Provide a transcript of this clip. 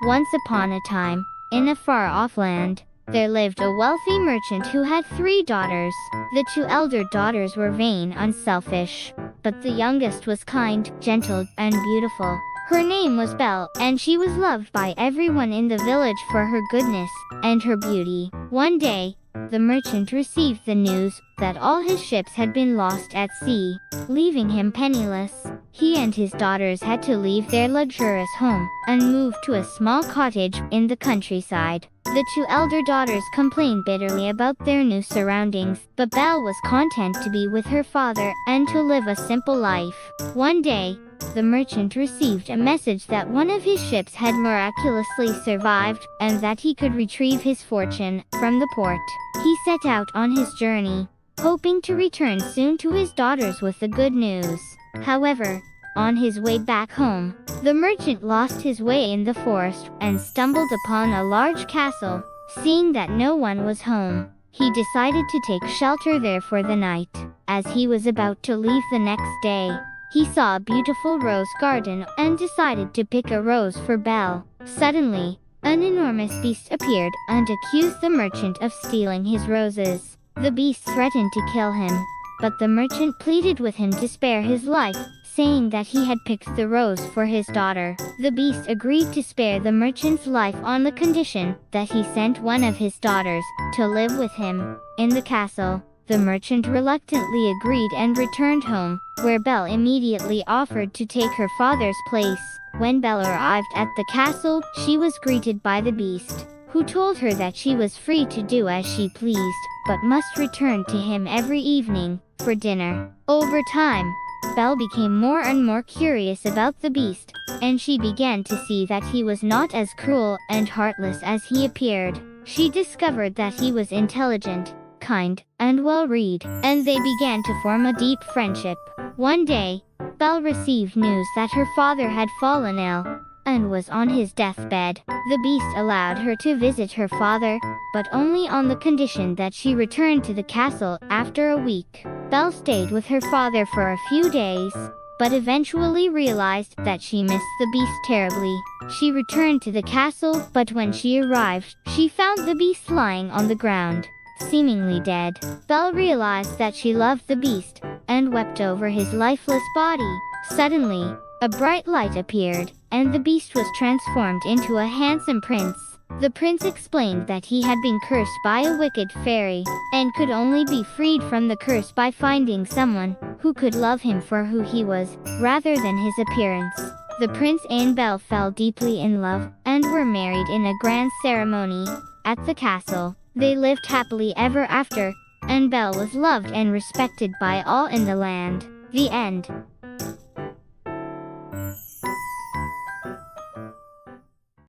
Once upon a time, in a far-off land, there lived a wealthy merchant who had 3 daughters. The 2 elder daughters were vain and selfish, but the youngest was kind, gentle, and beautiful. Her name was Belle, and she was loved by everyone in the village for her goodness and her beauty. One day, the merchant received the news that all his ships had been lost at sea, leaving him penniless. He and his daughters had to leave their luxurious home and move to a small cottage in the countryside. The 2 elder daughters complained bitterly about their new surroundings, but Belle was content to be with her father and to live a simple life. One day, the merchant received a message that one of his ships had miraculously survived and that he could retrieve his fortune from the port. He set out on his journey, hoping to return soon to his daughters with the good news. However, on his way back home, the merchant lost his way in the forest and stumbled upon a large castle. Seeing that no one was home, he decided to take shelter there for the night. As he was about to leave the next day, he saw a beautiful rose garden and decided to pick a rose for Belle. Suddenly, an enormous beast appeared and accused the merchant of stealing his roses. The beast threatened to kill him, but the merchant pleaded with him to spare his life, saying that he had picked the rose for his daughter. The beast agreed to spare the merchant's life on the condition that he sent one of his daughters to live with him in the castle. The merchant reluctantly agreed and returned home, where Belle immediately offered to take her father's place. When Belle arrived at the castle, she was greeted by the beast, who told her that she was free to do as she pleased, but must return to him every evening for dinner. Over time, Belle became more and more curious about the beast, and she began to see that he was not as cruel and heartless as he appeared. She discovered that he was intelligent, kind, and well-read, and they began to form a deep friendship. One day, Belle received news that her father had fallen ill and was on his deathbed. The beast allowed her to visit her father, but only on the condition that she returned to the castle after a week. Belle stayed with her father for a few days, but eventually realized that she missed the beast terribly. She returned to the castle, but when she arrived, she found the beast lying on the ground, seemingly dead. Belle realized that she loved the beast and wept over his lifeless body. Suddenly, a bright light appeared, and the beast was transformed into a handsome prince. The prince explained that he had been cursed by a wicked fairy, and could only be freed from the curse by finding someone who could love him for who he was, rather than his appearance. The prince and Belle fell deeply in love, and were married in a grand ceremony at the castle. They lived happily ever after, and Belle was loved and respected by all in the land. The end.